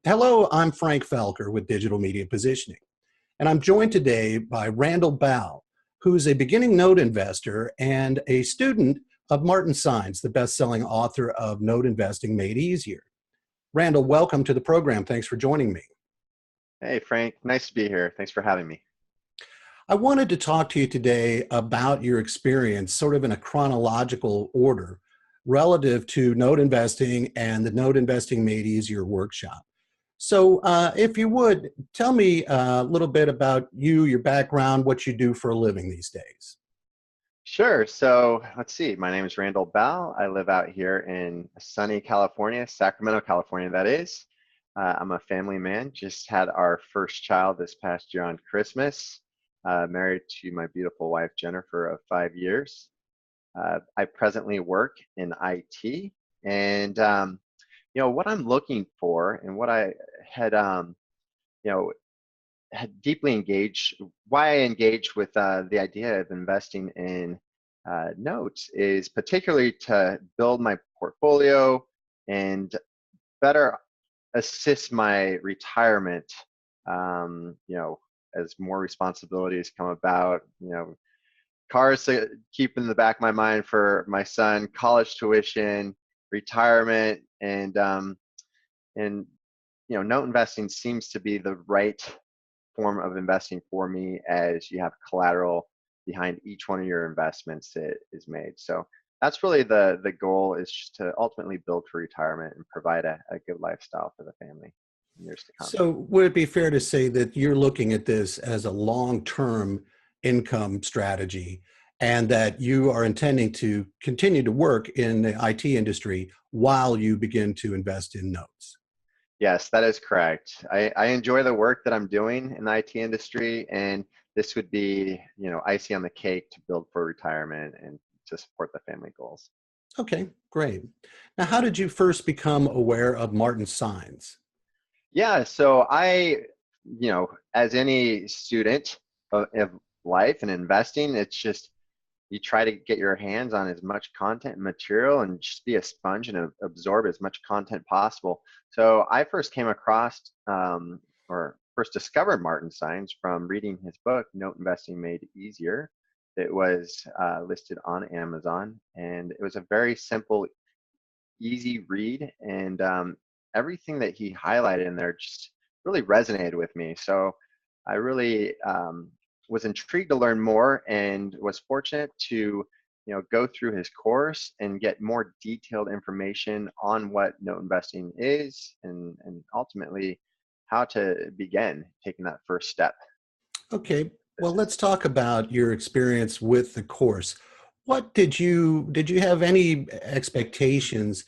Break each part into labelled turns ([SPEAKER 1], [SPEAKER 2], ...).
[SPEAKER 1] Hello, I'm Frank Felker with Digital Media Positioning, and I'm joined today by Randall Bow, who's a beginning note investor and a student of Martin Saenz, the best-selling author of Note Investing Made Easier. Randall, welcome to the program. Thanks for joining me.
[SPEAKER 2] Hey, Frank. Nice to be here. Thanks for having me.
[SPEAKER 1] I wanted to talk to you today about your experience, sort of in a chronological order, relative to note investing and the Note Investing Made Easier workshop. So if you would, tell me a little bit about you, your background, what you do for a living these days.
[SPEAKER 2] Sure. So let's see. My name is Randall Bell. I live out here in sunny California, Sacramento, California, that is. I'm a family man. Just had our first child this past year on Christmas. Married to my beautiful wife, Jennifer, of 5 years. I presently work in IT. And, what I'm looking for and what I had, you know, had deeply engaged, why I engaged with the idea of investing in notes is particularly to build my portfolio and better assist my retirement, as more responsibilities come about, cars to keep in the back of my mind for my son, college tuition, retirement, and note investing seems to be the right form of investing for me, as you have collateral behind each one of your investments that is made. So that's really the goal, is just to ultimately build for retirement and provide a good lifestyle for the family in years to come.
[SPEAKER 1] So would it be fair to say that you're looking at this as a long-term income strategy and that you are intending to continue to work in the IT industry while you begin to invest in notes?
[SPEAKER 2] Yes, that is correct. I enjoy the work that I'm doing in the IT industry, and this would be, icing on the cake to build for retirement and to support the family goals.
[SPEAKER 1] Okay, great. Now, how did you first become aware of Martin Saenz?
[SPEAKER 2] Yeah, so as any student of life and investing, it's just you try to get your hands on as much content and material and just be a sponge and absorb as much content possible. So I first came across or first discovered Martin Saenz from reading his book, Note Investing Made Easier. It was listed on Amazon, and it was a very simple, easy read, and everything that he highlighted in there just really resonated with me. So I really was intrigued to learn more, and was fortunate to go through his course and get more detailed information on what note investing is, and ultimately how to begin taking that first step.
[SPEAKER 1] Okay, well, let's talk about your experience with the course. What did you have any expectations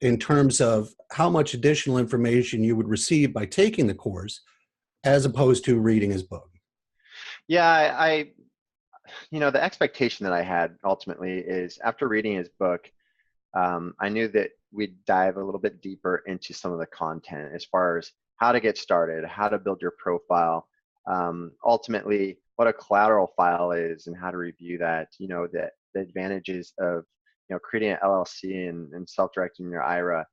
[SPEAKER 1] in terms of how much additional information you would receive by taking the course as opposed to reading his book?
[SPEAKER 2] Yeah, the expectation that I had ultimately is, after reading his book, I knew that we'd dive a little bit deeper into some of the content, as far as how to get started, how to build your profile, ultimately what a collateral file is and how to review that, the advantages of creating an LLC and self-directing your IRA.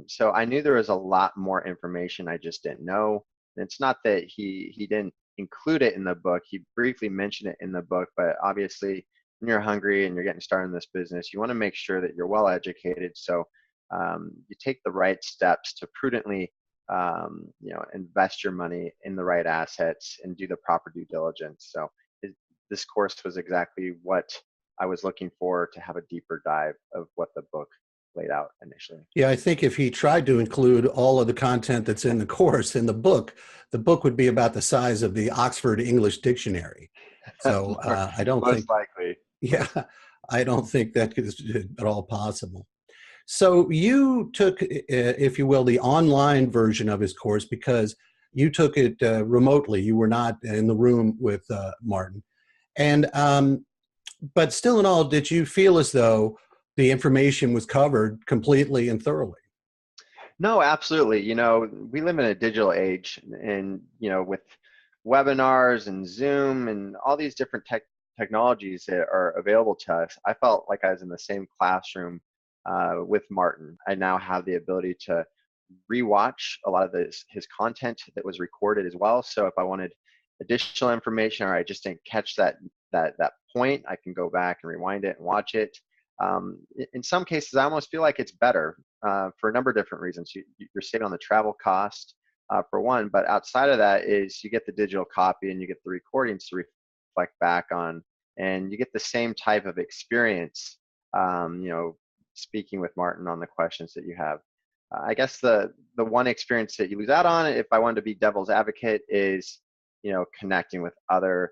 [SPEAKER 2] So I knew there was a lot more information I just didn't know. And it's not that he didn't include it in the book. He briefly mentioned it in the book, but obviously when you're hungry and you're getting started in this business, you want to make sure that you're well educated. So you take the right steps to prudently, invest your money in the right assets and do the proper due diligence. So this course was exactly what I was looking for, to have a deeper dive of what the book laid out initially.
[SPEAKER 1] Yeah, I think if he tried to include all of the content that's in the course in the book would be about the size of the Oxford English Dictionary. So I don't
[SPEAKER 2] Most
[SPEAKER 1] think,
[SPEAKER 2] likely.
[SPEAKER 1] yeah, I don't think that is at all possible. So you took, if you will, the online version of his course because you took it remotely. You were not in the room with Martin. And but still in all, did you feel as though the information was covered completely and thoroughly?
[SPEAKER 2] No, absolutely. We live in a digital age, and with webinars and Zoom and all these different technologies that are available to us, I felt like I was in the same classroom with Martin. I now have the ability to rewatch a lot of his content that was recorded as well. So if I wanted additional information or I just didn't catch that point, I can go back and rewind it and watch it. In some cases, I almost feel like it's better for a number of different reasons. You're saving on the travel cost for one, but outside of that is you get the digital copy and you get the recordings to reflect back on, and you get the same type of experience, speaking with Martin on the questions that you have. I guess the one experience that you lose out on, if I wanted to be devil's advocate, is connecting with other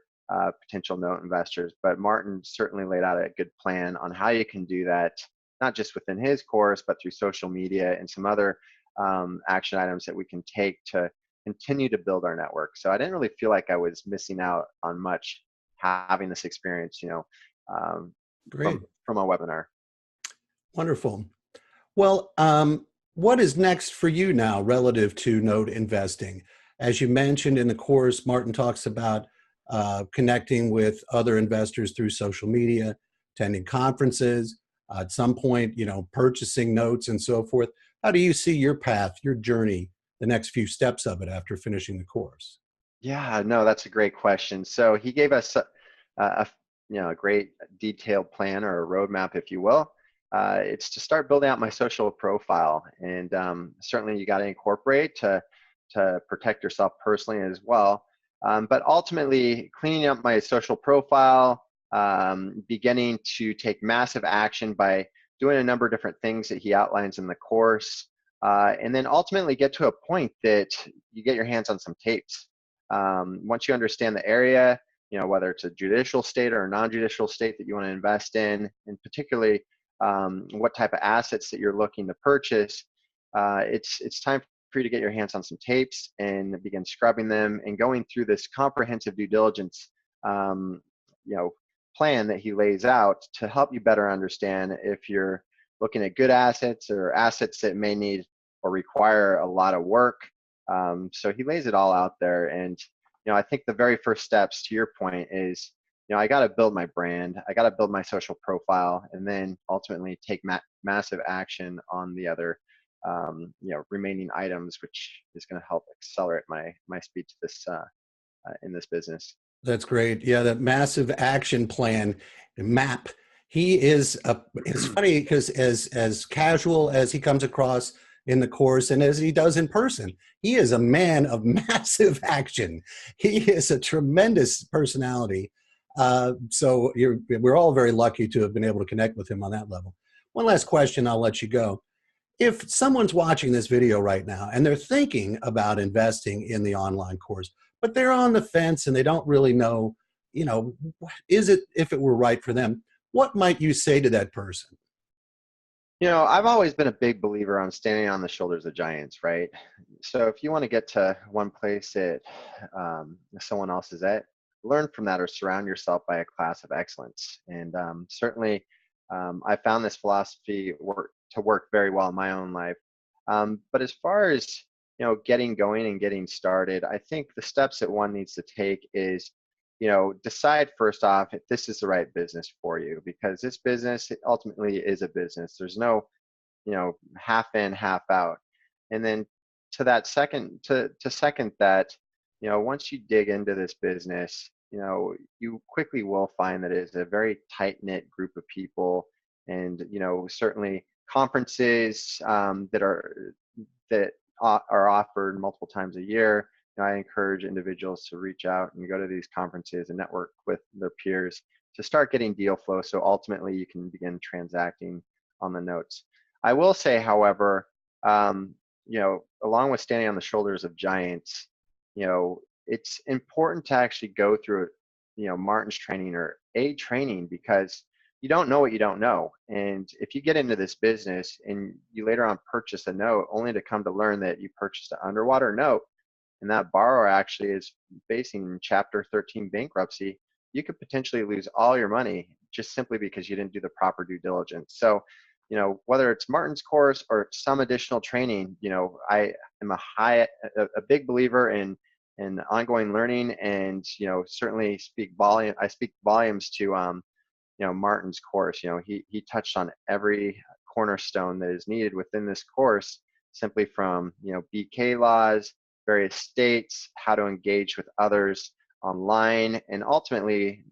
[SPEAKER 2] potential note investors. But Martin certainly laid out a good plan on how you can do that, not just within his course, but through social media and some other action items that we can take to continue to build our network. So I didn't really feel like I was missing out on much having this experience,
[SPEAKER 1] Great.
[SPEAKER 2] from a webinar.
[SPEAKER 1] Wonderful. Well, what is next for you now relative to note investing? As you mentioned in the course, Martin talks about connecting with other investors through social media, attending conferences, at some point, purchasing notes and so forth. How do you see your path, your journey, the next few steps of it after finishing the course?
[SPEAKER 2] Yeah, no, that's a great question. So he gave us a great detailed plan or a roadmap, if you will. It's to start building out my social profile, and certainly you got to incorporate to protect yourself personally as well. But ultimately, cleaning up my social profile, beginning to take massive action by doing a number of different things that he outlines in the course, and then ultimately get to a point that you get your hands on some tapes. Once you understand the area, whether it's a judicial state or a non-judicial state that you want to invest in, and particularly what type of assets that you're looking to purchase, it's time for you to get your hands on some tapes and begin scrubbing them and going through this comprehensive due diligence plan that he lays out to help you better understand if you're looking at good assets or assets that may need or require a lot of work. So he lays it all out there. And, I think the very first steps, to your point, is, I got to build my brand. I got to build my social profile, and then ultimately take massive action on the other, remaining items, which is going to help accelerate my speed to this in this business.
[SPEAKER 1] That's great. Yeah, that massive action plan, map. He is it's funny because as casual as he comes across in the course and as he does in person, he is a man of massive action. He is a tremendous personality. So we're all very lucky to have been able to connect with him on that level. One last question, I'll let you go. If someone's watching this video right now and they're thinking about investing in the online course, but they're on the fence and they don't really know, is it, if it were right for them, what might you say to that person?
[SPEAKER 2] I've always been a big believer on standing on the shoulders of giants, right? So if you want to get to one place that someone else is at, learn from that or surround yourself by a class of excellence. And certainly I found this philosophy to work very well in my own life. But as far as, getting going and getting started, I think the steps that one needs to take is, decide first off if this is the right business for you, because this business ultimately is a business. There's no, half in, half out. And then to second that, once you dig into this business, you quickly will find that it is a very tight-knit group of people, and, certainly conferences that are offered multiple times a year. I encourage individuals to reach out and go to these conferences and network with their peers to start getting deal flow, so ultimately you can begin transacting on the notes. I will say, however, along with standing on the shoulders of giants, it's important to actually go through, Martin's training or a training, because you don't know what you don't know. And if you get into this business and you later on purchase a note only to come to learn that you purchased an underwater note and that borrower actually is facing Chapter 13 bankruptcy, you could potentially lose all your money just simply because you didn't do the proper due diligence. So, whether it's Martin's course or some additional training, I am a big believer in ongoing learning, and, certainly I speak volumes to, Martin's course. He touched on every cornerstone that is needed within this course simply from, BK laws, various states, how to engage with others online, and ultimately,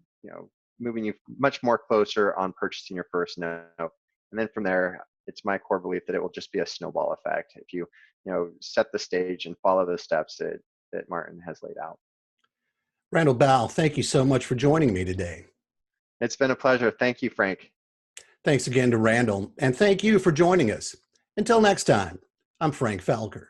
[SPEAKER 2] moving you much more closer on purchasing your first note. And then from there, it's my core belief that it will just be a snowball effect if you, set the stage and follow the steps that Martin has laid out.
[SPEAKER 1] Randall Bow, thank you so much for joining me today.
[SPEAKER 2] It's been a pleasure. Thank you, Frank.
[SPEAKER 1] Thanks again to Randall, and thank you for joining us. Until next time, I'm Frank Falker.